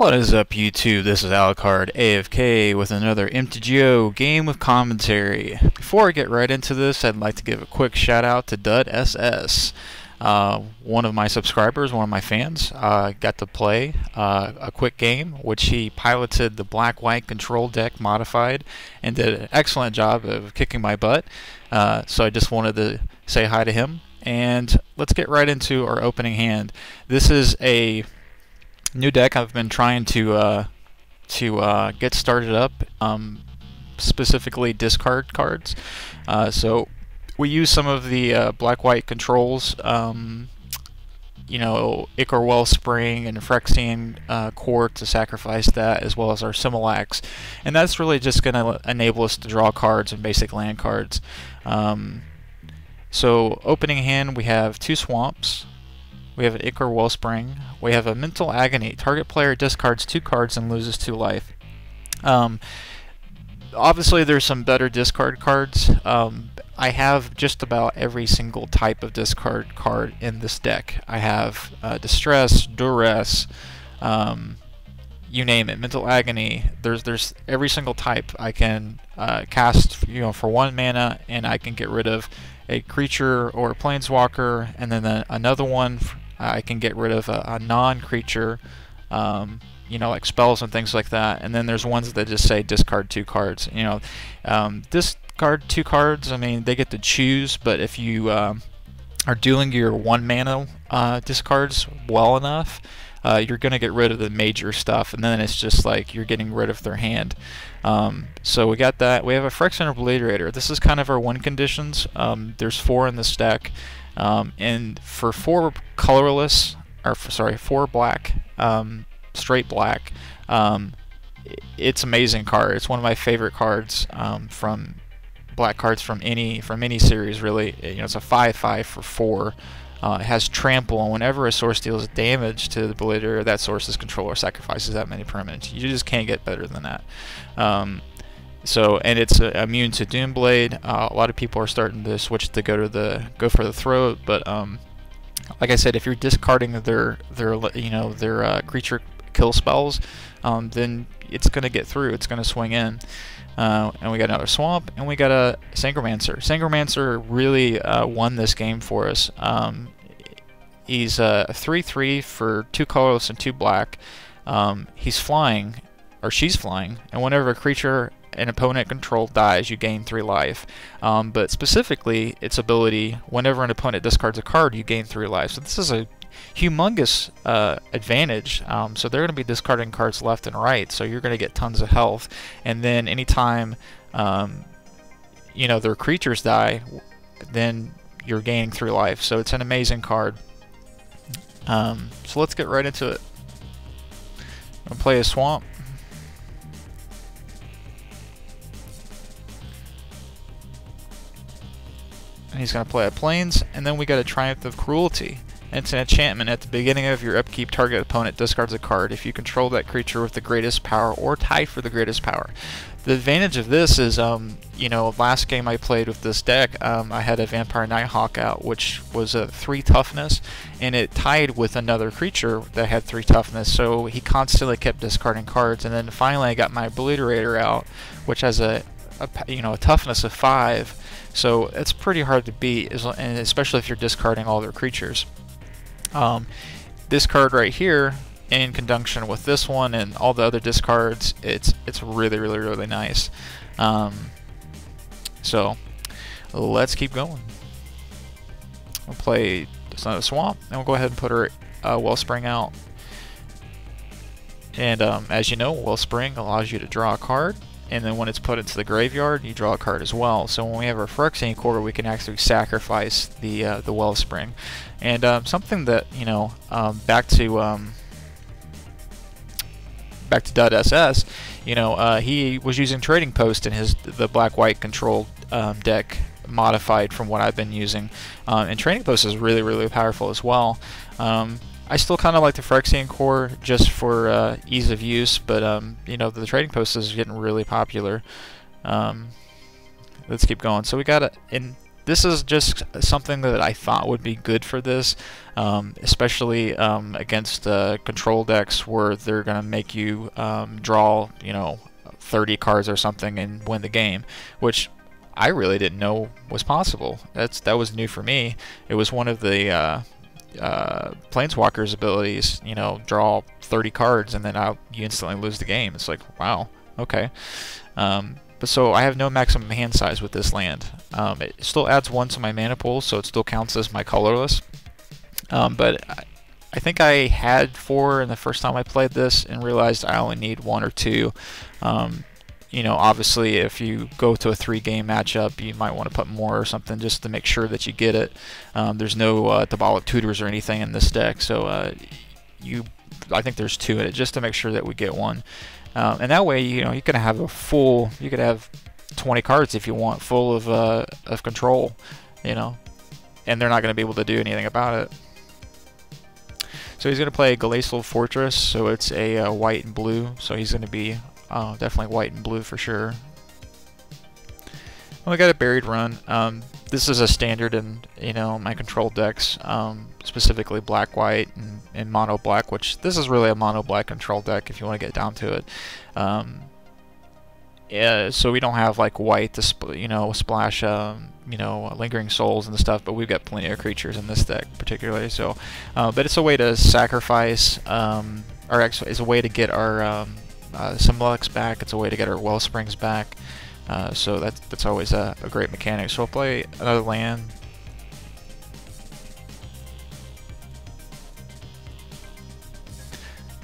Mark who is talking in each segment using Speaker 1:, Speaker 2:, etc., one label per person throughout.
Speaker 1: What is up, YouTube? This is Alucard AFK with another MTGO game with commentary. Before I get right into this, I'd like to give a quick shout out to Dud SS. One of my subscribers, one of my fans, got to play a quick game, which he piloted the black-white control deck modified and did an excellent job of kicking my butt. So I just wanted to say hi to him, and let's get right into our opening hand. This is a new deck I've been trying to get started up, specifically discard cards. So we use some of the black-white controls, you know, Ichor Wellspring and Phyrexian Core to sacrifice that, as well as our Similax, and that's really just going to enable us to draw cards and basic land cards. So opening hand, we have two Swamps. We have an Ichor Wellspring. We have a Mental Agony. Target player discards 2 cards and loses 2 life. Obviously, there's some better discard cards. I have just about every single type of discard card in this deck. I have Distress, Duress, you name it, Mental Agony. There's every single type I can cast, you know, for 1 mana, and I can get rid of a creature or a planeswalker, and then another one I can get rid of a non-creature, you know, like spells and things like that. And then there's ones that just say discard 2 cards. You know, discard 2 cards, I mean, they get to choose, but if you are doing your 1 mana discards well enough, you're going to get rid of the major stuff, and then it's just like you're getting rid of their hand. So we got that. We have a Phyrexian Obliterator. This is kind of our win conditions. There's 4 in this deck, and for 4 colorless, or sorry, 4 black, straight black, it's an amazing card. It's one of my favorite cards from black cards from any series, really. You know, it's a 5/5 for 4. It has trample, and whenever a source deals damage to the Obliterator, that source's controller sacrifices that many permanents. You just can't get better than that. And it's immune to Doomblade. A lot of people are starting to switch to go for the throat, but like I said, if you're discarding their creature kill spells, then it's going to get through. It's going to swing in. And we got another Swamp, and we got a Sangromancer. Sangromancer really won this game for us. He's a 3/3 for 2 colorless and 2 black. He's flying, or she's flying, and whenever a creature an opponent control dies, you gain 3 life. But specifically, its ability, whenever an opponent discards a card, you gain 3 life. So this is a humongous advantage. So they're going to be discarding cards left and right, so you're going to get tons of health. And then anytime you know, their creatures die, then you're gaining 3 life. So it's an amazing card. So let's get right into it. I'm going to play a Swamp. And he's going to play a Plains, and then we got a Triumph of Cruelty. And it's an enchantment. At the beginning of your upkeep, target opponent discards a card if you control that creature with the greatest power or tied for the greatest power. The advantage of this is, you know, last game I played with this deck, I had a Vampire Nighthawk out, which was a 3 toughness, and it tied with another creature that had 3 toughness, so he constantly kept discarding cards. And then finally I got my Obliterator out, which has a toughness of 5, so it's pretty hard to beat, and especially if you're discarding all their creatures. This card right here, in conjunction with this one and all the other discards, it's really nice. So let's keep going. We'll play another Swamp, and we'll go ahead and put our Wellspring out. And as you know, Wellspring allows you to draw a card, and then when it's put into the graveyard, you draw a card as well. So when we have our Phyrexian Core, we can actually sacrifice the Wellspring. And something that, you know, back to Dud SS, you know, he was using Trading Post in the black-white control deck, modified from what I've been using. And Trading Post is really powerful as well. I still kind of like the Phyrexian Core just for ease of use, but you know, the Trading Post is getting really popular. Let's keep going. So we got this is just something that I thought would be good for this, especially against control decks where they're going to make you draw, 30 cards or something and win the game, which I really didn't know was possible. That was new for me. It was one of the Planeswalker's abilities, draw 30 cards and then you instantly lose the game. It's like, wow, okay. But so I have no maximum hand size with this land. It still adds 1 to my mana pool, so it still counts as my colorless. But I think I had 4 in the first time I played this and realized I only need 1 or 2. Obviously if you go to a 3-game matchup, you might want to put more or something just to make sure that you get it. There's no Tabalic Tutors or anything in this deck, so I think there's 2 in it just to make sure that we get 1. And that way, you could have you could have 20 cards if you want, full of control, and they're not going to be able to do anything about it. So he's going to play Glacial Fortress, so it's a white and blue, so he's going to be definitely white and blue for sure. We got a Buried Run. This is a standard in my control decks, specifically black-white and mono-black, which this is really a mono-black control deck if you want to get down to it. So we don't have like white to splash Lingering Souls and stuff, but we've got plenty of creatures in this deck particularly. So, but it's a way to sacrifice, or actually, it's a way to get our Symbolics back. It's a way to get our Wellsprings back. So that's always a great mechanic. So I'll play another land.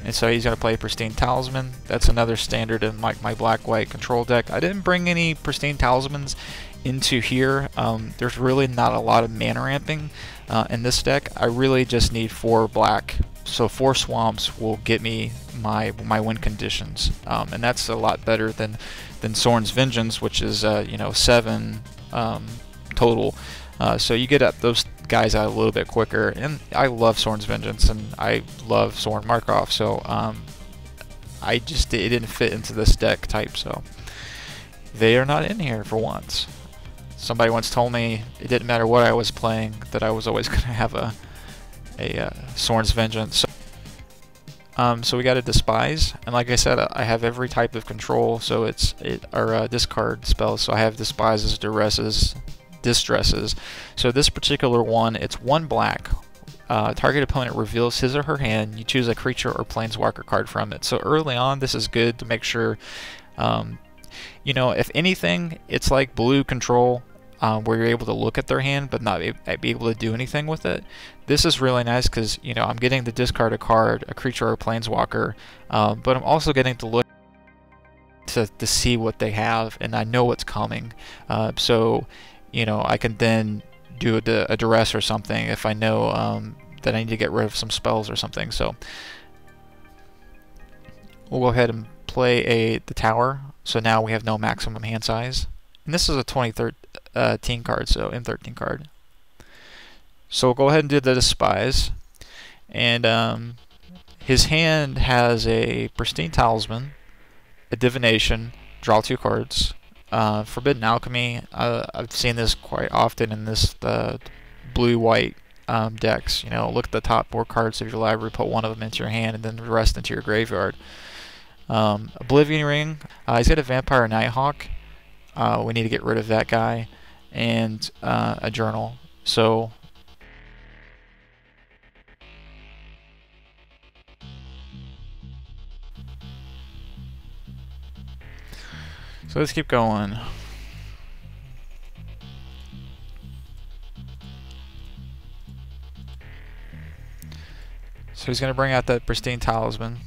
Speaker 1: And so he's going to play Pristine Talisman. That's another standard in my black-white control deck. I didn't bring any Pristine Talismans into here. There's really not a lot of mana ramping in this deck. I really just need 4 black. So 4 swamps will get me my win conditions. And that's a lot better than Sorin's Vengeance, which is 7 total. So you get at those guys out a little bit quicker, and I love Sorin's Vengeance and I love Sorin Markov, so it didn't fit into this deck type, so they are not in here for once. Somebody once told me it didn't matter what I was playing, that I was always going to have a Sorin's Vengeance. So we got a Despise, and like I said, I have every type of control, so our discard spells. So I have Despises, Distresses. So this particular one, it's 1 black. Target opponent reveals his or her hand. You choose a creature or planeswalker card from it. So early on, this is good to make sure, if anything, it's like blue control, where you're able to look at their hand but not be able to do anything with it. This is really nice because I'm getting to discard a card, a creature or a planeswalker, but I'm also getting to look to see what they have, and I know what's coming. So I can then do a duress or something if I know that I need to get rid of some spells or something. So we'll go ahead and play the tower. So now we have no maximum hand size. And this is a 2013 card, so M13 card. So we'll go ahead and do the Despise. And his hand has a Pristine Talisman, a Divination, draw 2 cards. Forbidden Alchemy, I've seen this quite often in this blue-white decks. Look at the top 4 cards of your library, put 1 of them into your hand, and then the rest into your graveyard. Oblivion Ring, he's got a Vampire Nighthawk. We need to get rid of that guy, and a Journal. So let's keep going. So he's going to bring out that Pristine Talisman.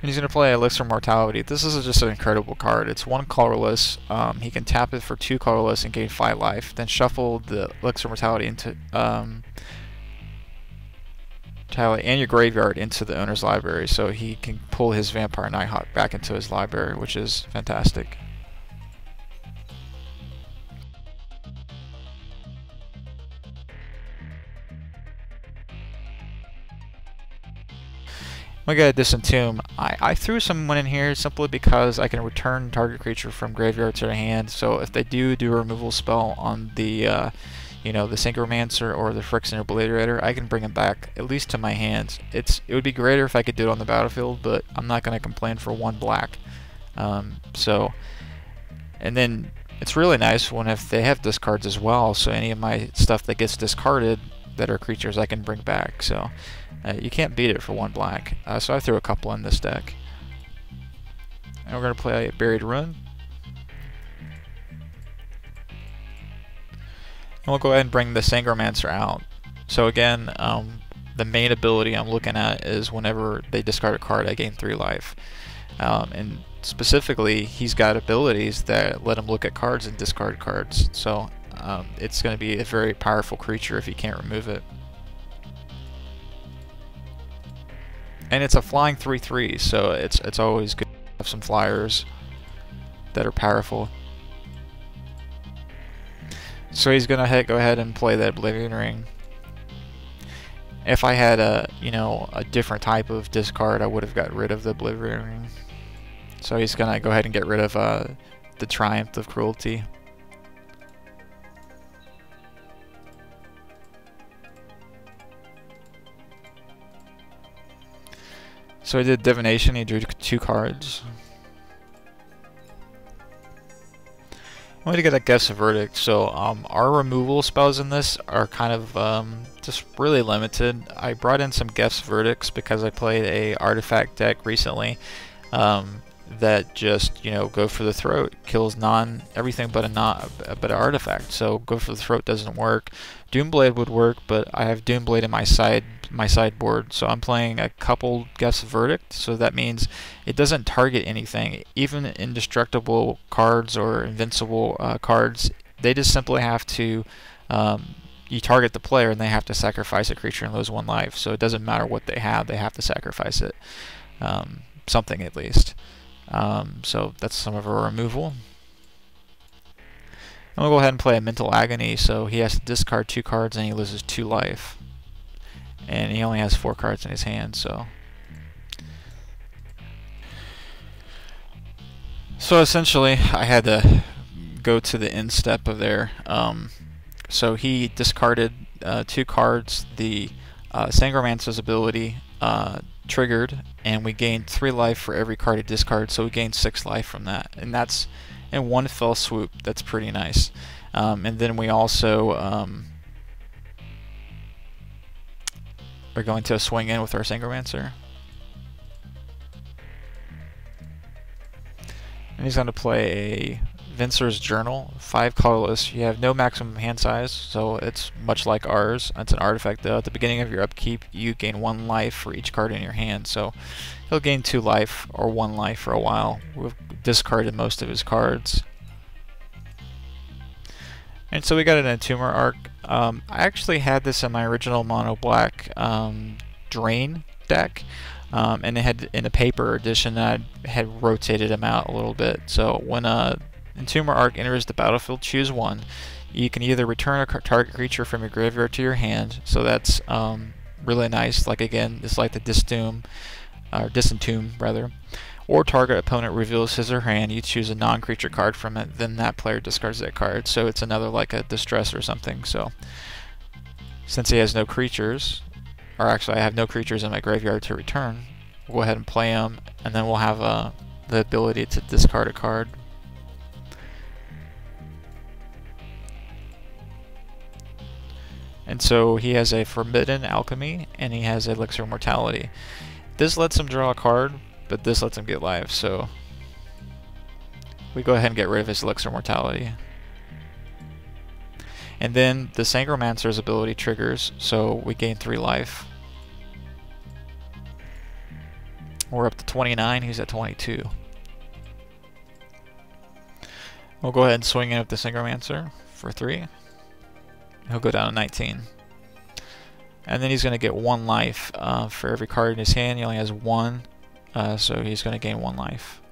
Speaker 1: And he's going to play Elixir Mortality. This is just an incredible card. It's 1 colorless. He can tap it for 2 colorless and gain 5 life. Then shuffle the Elixir Mortality into and your graveyard into the owner's library, so he can pull his Vampire Nighthawk back into his library, which is fantastic. We got a Disentomb. I threw someone in here simply because I can return target creature from graveyard to their hand. So if they do a removal spell on the, you know, the Synchromancer or the Phyrexian Obliterator, I can bring them back at least to my hands. It would be greater if I could do it on the battlefield, but I'm not going to complain for 1 black. And then it's really nice when if they have discards as well. So any of my stuff that gets discarded that are creatures I can bring back. So. You can't beat it for 1 black, so I threw a couple in this deck. And we're going to play a Buried Ruin. And we'll go ahead and bring the Synchromancer out. So again, the main ability I'm looking at is whenever they discard a card, I gain 3 life. And specifically, he's got abilities that let him look at cards and discard cards. So it's going to be a very powerful creature if you can't remove it. And it's a flying 3/3, so it's always good to have some flyers that are powerful. So he's gonna go ahead and play that Oblivion Ring. If I had a different type of discard, I would have got rid of the Oblivion Ring. So he's gonna go ahead and get rid of the Triumph of Cruelty. So he did Divination, he drew 2 cards. I'm going to get a Guess Verdict. So our removal spells in this are kind of just really limited. I brought in some Guess Verdicts because I played a artifact deck recently that just, go for the throat, kills everything but an artifact. So go for the throat doesn't work. Doomblade would work, but I have Doomblade in my sideboard, so I'm playing a couple Guess Verdict, so that means it doesn't target anything. Even indestructible cards or invincible cards, they just simply have to, you target the player and they have to sacrifice a creature and lose 1 life, so it doesn't matter what they have to sacrifice it. Something at least. So that's some of our removal. And we'll go ahead and play a Mental Agony, so he has to discard 2 cards and he loses 2 life. And he only has 4 cards in his hand, so. So essentially, I had to go to the end step of there. So he discarded 2 cards. The Synchromancer's ability triggered, and we gained 3 life for every card he discarded, so we gained 6 life from that. And that's in 1 fell swoop. That's pretty nice. And then we also are going to swing in with our Synchromancer. And he's going to play a Vincer's Journal, 5 colorless. You have no maximum hand size, so it's much like ours. It's an artifact though. At the beginning of your upkeep, you gain 1 life for each card in your hand. So he'll gain 2 life or 1 life for a while. We've discarded most of his cards. And so we got an Entomber Arc. I actually had this in my original mono black Drain deck, and it had in a paper edition I had rotated them out a little bit. So when Entomber Arc enters the battlefield, choose 1. You can either return a target creature from your graveyard to your hand, so that's really nice. Like again, it's like the Disentomb rather. Or target opponent reveals his or her hand, you choose a non-creature card from it, then that player discards that card. So it's another like a Distress or something. So since he has no creatures, or actually I have no creatures in my graveyard to return, we'll go ahead and play him, and then we'll have the ability to discard a card. And so he has a Forbidden Alchemy, and he has Elixir of Mortality. This lets him draw a card, but this lets him get life, so we go ahead and get rid of his Elixir of Mortality. And then the Synchromancer's ability triggers, so we gain 3 life. We're up to 29, he's at 22. We'll go ahead and swing in with the Synchromancer for 3. He'll go down to 19. And then he's going to get 1 life for every card in his hand. He only has 1. So he's going to gain 1 life.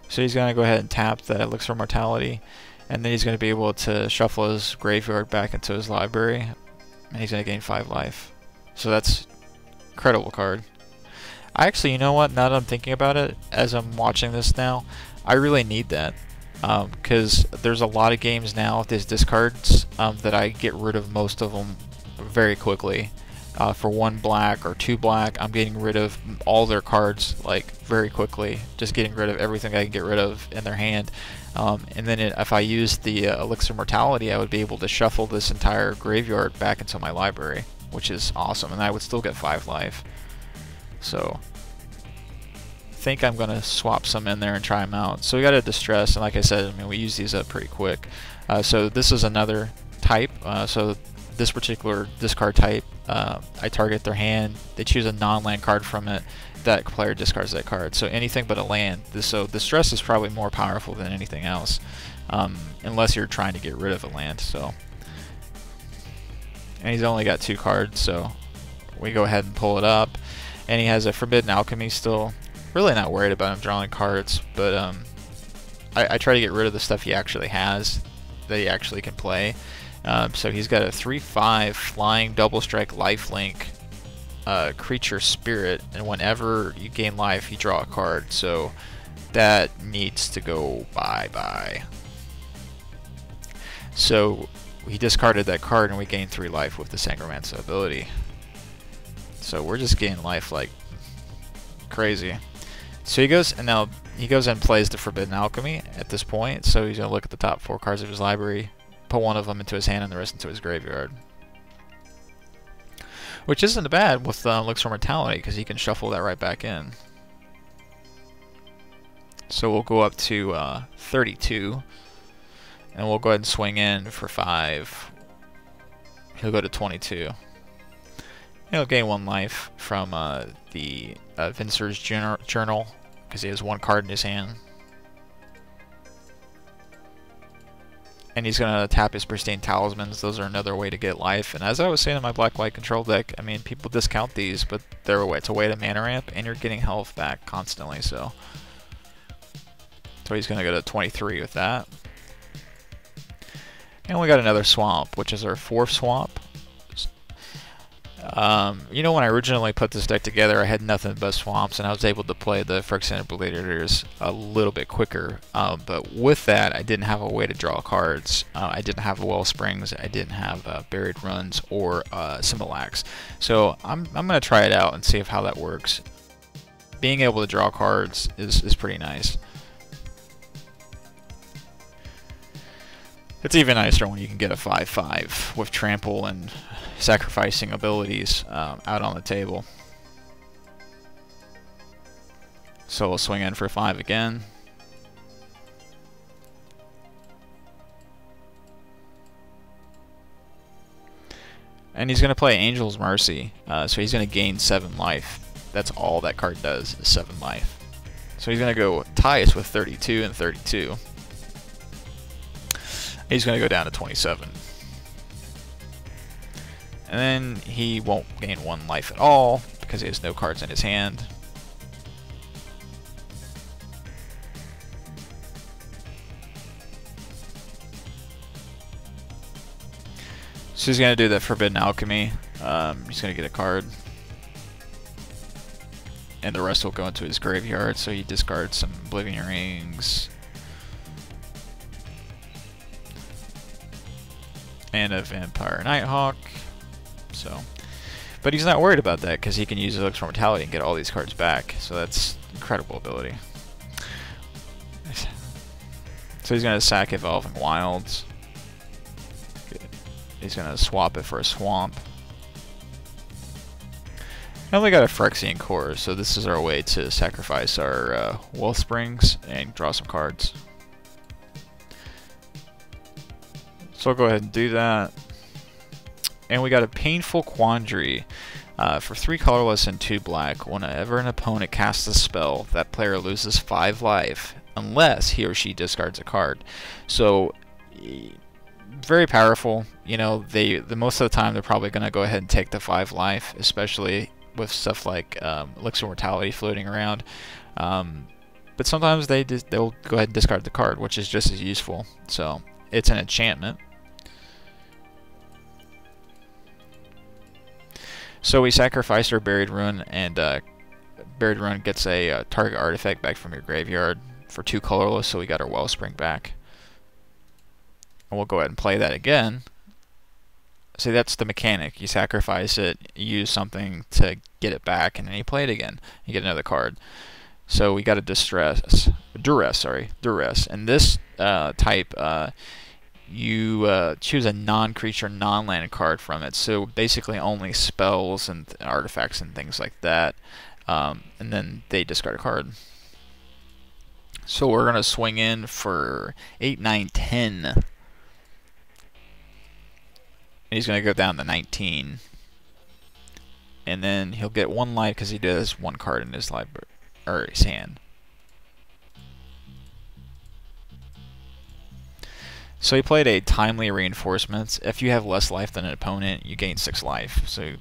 Speaker 1: So he's going to go ahead and tap the Elixir of Mortality, and then he's going to be able to shuffle his graveyard back into his library. and he's going to gain 5 life. So that's incredible card. Actually, you know what? Now that I'm thinking about it, as I'm watching this now, I really need that. Because there's a lot of games now with these discards that I get rid of most of them very quickly. For 1 black or 2 black, I'm getting rid of all their cards like very quickly. Just getting rid of everything I can get rid of in their hand. And then if I used the Elixir Mortality, I would be able to shuffle this entire graveyard back into my library, which is awesome, and I would still get 5 life. So I think I'm going to swap some in there and try them out. So we got a Distress, and like I said, I mean, we use these up pretty quick. So this is another type. So this particular discard type, I target their hand, they choose a non-land card from it, that player discards that card. So anything but a land. So Distress is probably more powerful than anything else, unless you're trying to get rid of a land. So, and he's only got 2 cards, so we go ahead and pull it up. And he has a Forbidden Alchemy still. Really not worried about him drawing cards, but I try to get rid of the stuff he actually has that he actually can play. So he's got a 3/5 flying double strike lifelink creature spirit, and whenever you gain life, you draw a card. So that needs to go bye-bye. So he discarded that card, and we gained 3 life with the Sangromancer ability. So we're just gaining life like crazy. So he goes and plays the Forbidden Alchemy at this point. So he's gonna look at the top 4 cards of his library, put 1 of them into his hand and the rest into his graveyard, which isn't bad with Elixir Mortality, because he can shuffle that right back in. So we'll go up to 32, and we'll go ahead and swing in for 5. He'll go to 22. He'll gain 1 life from the Vincer's Journal, because he has 1 card in his hand. And he's going to tap his Pristine Talismans. Those are another way to get life. And as I was saying in my Black-White control deck, I mean, people discount these, but it's a way to mana ramp, and you're getting health back constantly. So he's going to go to 23 with that. And we got another swamp, which is our 4th swamp. You know, when I originally put this deck together, I had nothing but swamps, and I was able to play the Phyrexian Ablatorers a little bit quicker. But with that, I didn't have a way to draw cards. I didn't have Wellsprings, I didn't have Buried Runs or Similax. So I'm going to try it out and see how that works. Being able to draw cards is pretty nice. It's even nicer when you can get a 5/5 with trample and sacrificing abilities out on the table. So we'll swing in for 5 again. And he's going to play Angel's Mercy, so he's going to gain 7 life. That's all that card does, is 7 life. So he's going to go tie us with 32 and 32. He's going to go down to 27. And then he won't gain 1 life at all, because he has no cards in his hand. So he's going to do the Forbidden Alchemy. He's going to get a card. And the rest will go into his graveyard, so he discards some Oblivion Rings. And a Vampire Nighthawk. So, but he's not worried about that, because he can use Elixir Mortality and get all these cards back. So that's incredible ability. So he's going to sack Evolving Wilds. He's going to swap it for a Swamp. And we got a Phyrexian Core, so this is our way to sacrifice our Wellsprings and draw some cards. So I'll go ahead and do that. And we got a Painful Quandary. For 3 colorless and 2 black, whenever an opponent casts a spell, that player loses 5 life, unless he or she discards a card. So, very powerful. You know, the most of the time they're probably going to go ahead and take the 5 life, especially with stuff like Elixir Mortality floating around. But sometimes they'll go ahead and discard the card, which is just as useful. So, it's an enchantment. So we sacrificed our Buried Ruin, and Buried Ruin gets a target artifact back from your graveyard for 2 colorless, so we got our Wellspring back. And we'll go ahead and play that again. See, that's the mechanic. You sacrifice it, you use something to get it back, and then you play it again. You get another card. So we got a Duress. And this type, you choose a non-creature, non-land card from it. So basically only spells and artifacts and things like that. And then they discard a card. So we're going to swing in for 8, 9, 10. And he's going to go down to 19. And then he'll get 1 life because he does 1 card in his library, or his hand. So he played a Timely Reinforcements. If you have less life than an opponent, you gain 6 life. So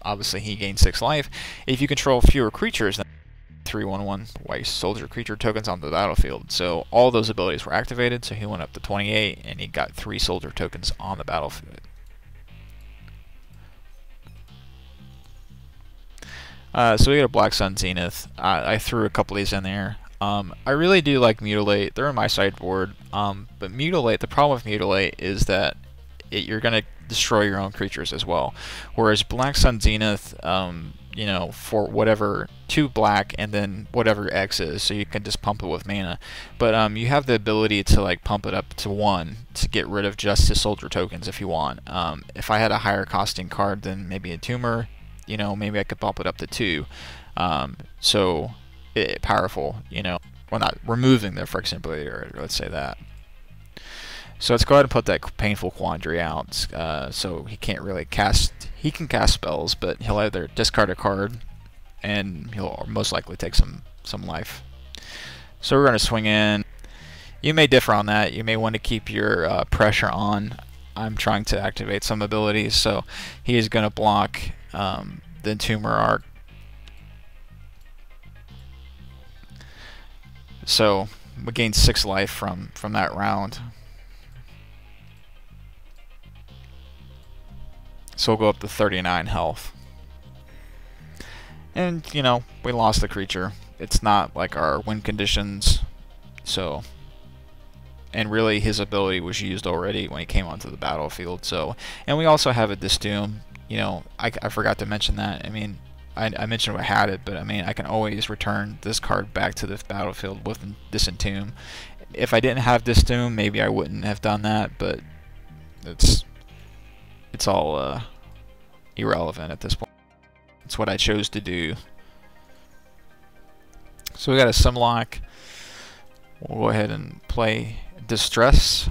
Speaker 1: obviously he gained 6 life. If you control fewer creatures than 3/1/1 white soldier creature tokens on the battlefield. So all those abilities were activated, so he went up to 28 and he got 3 soldier tokens on the battlefield. So we got a Black Sun Zenith. I threw a couple of these in there. I really do like Mutilate. They're in my sideboard. But Mutilate, the problem with Mutilate is that you're going to destroy your own creatures as well. Whereas Black Sun Zenith, you know, for whatever 2 black and then whatever X is, so you can just pump it with mana. But you have the ability to like pump it up to 1 to get rid of just his soldier tokens if you want. If I had a higher costing card than maybe a Tumor, you know, maybe I could bump it up to 2. So powerful, you know. Well, not removing the flexibility, or let's say that. So let's go ahead and put that Painful Quandary out. So he can't really cast. He can cast spells, but he'll either discard a card, and he'll most likely take some life. So we're going to swing in. You may differ on that. You may want to keep your pressure on. I'm trying to activate some abilities, so he is going to block the Tumor Arc. So we gained 6 life from that round. So we'll go up to 39 health. And, you know, we lost the creature. It's not like our win conditions. So, and really his ability was used already when he came onto the battlefield. So, and we also have a Disdoom. You know, I forgot to mention that. I mean, I mentioned I had it, but I mean, I can always return this card back to the battlefield with Disentomb. If I didn't have Disdoom, maybe I wouldn't have done that, but it's all irrelevant at this point. It's what I chose to do. So we got a Simlock. We'll go ahead and play Distress.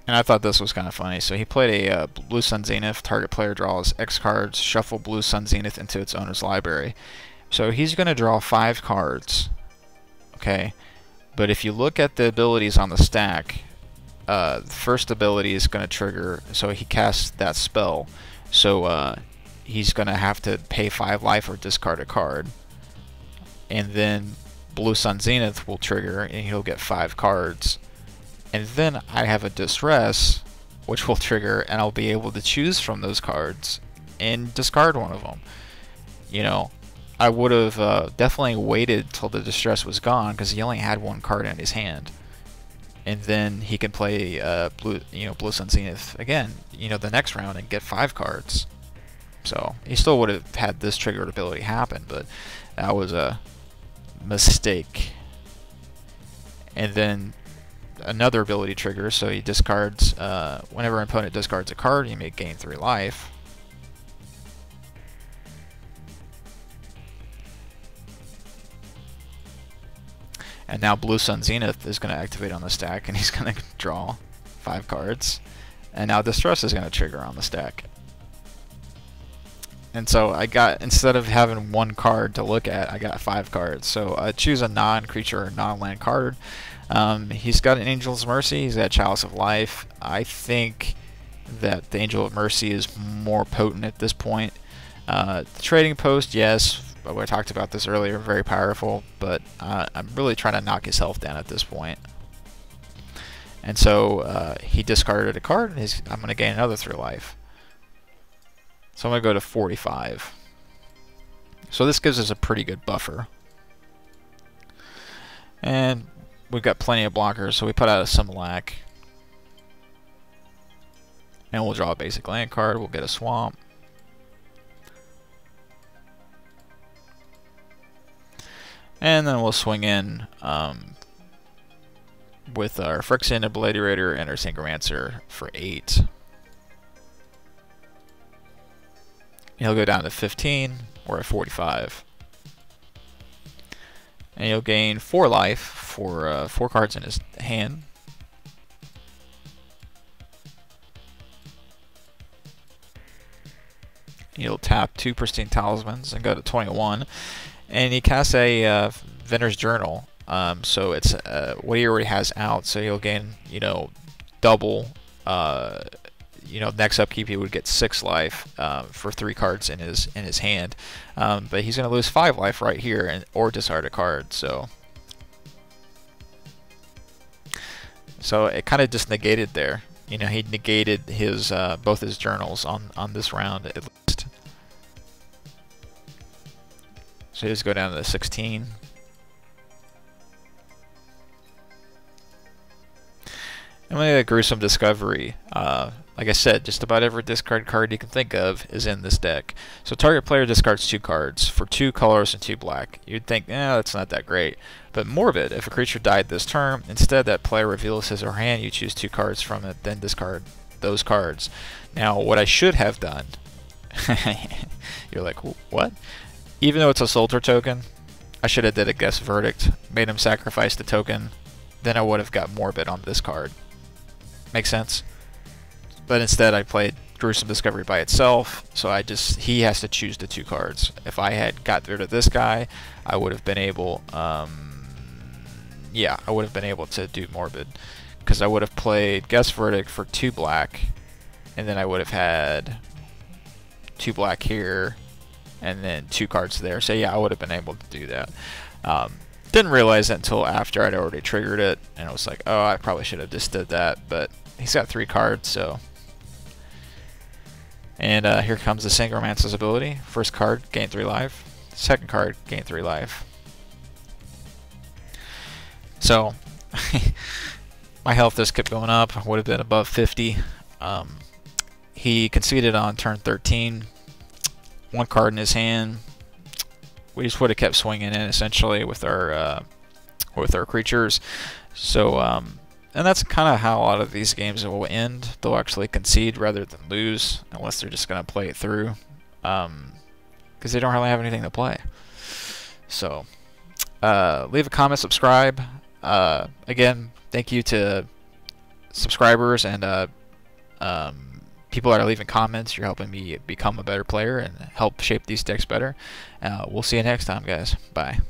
Speaker 1: And I thought this was kind of funny. So he played a Blue Sun Zenith. Target player draws X cards. Shuffle Blue Sun Zenith into its owner's library. So he's going to draw 5 cards. Okay. But if you look at the abilities on the stack, the first ability is going to trigger. So he casts that spell. So he's going to have to pay 5 life or discard a card. And then Blue Sun Zenith will trigger and he'll get 5 cards. And then I have a Distress, which will trigger, and I'll be able to choose from those cards and discard one of them. You know, I would have definitely waited till the Distress was gone because he only had 1 card in his hand, and then he can play Blue Sun Zenith again, you know, the next round and get 5 cards. So he still would have had this triggered ability happen, but that was a mistake. And then another ability triggers, so he discards, whenever an opponent discards a card, he may gain 3 life. And now Blue Sun Zenith is going to activate on the stack, and he's going to draw 5 cards. And now Distress is going to trigger on the stack. And so I got, instead of having 1 card to look at, I got 5 cards. So I choose a non-creature or non-land card. He's got an Angel's Mercy, he's got Chalice of Life. I think that the Angel of Mercy is more potent at this point. The Trading Post, yes, we talked about this earlier, very powerful, but I'm really trying to knock his health down at this point. And so he discarded a card, and I'm going to gain another 3 life. So I'm going to go to 45. So this gives us a pretty good buffer. And we've got plenty of blockers, so we put out a Similac. And we'll draw a basic land card, we'll get a swamp. And then we'll swing in with our Phyrexian Obliterator and our Synchromancer for 8. He'll go down to 15, or at 45. And he'll gain 4 life for 4 cards in his hand. He'll tap 2 Pristine Talismans and go to 21. And he casts a Vendor's Journal. So it's what he already has out, so he'll gain, double. Next upkeep he would get 6 life for 3 cards in his hand, but he's going to lose 5 life right here, or discard a card. So it kind of just negated there. He negated his both his journals on this round at least. So he just go down to 16. And we got Gruesome Discovery. Like I said, just about every discard card you can think of is in this deck. So target player discards 2 cards for 2 colors and 2 black. You'd think, that's not that great. But Morbid, if a creature died this turn, instead that player reveals his or her hand, you choose 2 cards from it, then discard those cards. Now, what I should have done, you're like, what? Even though it's a Soldier token, I should have did a Guess Verdict, made him sacrifice the token, then I would have got Morbid on this card. Make sense? But instead I played Gruesome Discovery by itself, so he has to choose the 2 cards. If I had got rid of this guy, I would have been able, I would have been able to do Morbid, because I would have played Guess Verdict for 2 black, and then I would have had 2 black here, and then 2 cards there. So yeah, I would have been able to do that. Didn't realize that until after I'd already triggered it, and I was like, oh, I probably should have just did that, but he's got 3 cards, so. And here comes the Synchromancer's ability. First card, gain 3 life. Second card, gain 3 life. So, my health just kept going up. I would have been above 50. He conceded on turn 13. 1 card in his hand. We just would have kept swinging in essentially with our creatures. So, and that's kind of how a lot of these games will end. They'll actually concede rather than lose, unless they're just going to play it through, because they don't really have anything to play. So, leave a comment, subscribe. Again, thank you to subscribers and people that are leaving comments. You're helping me become a better player and help shape these decks better. We'll see you next time, guys. Bye.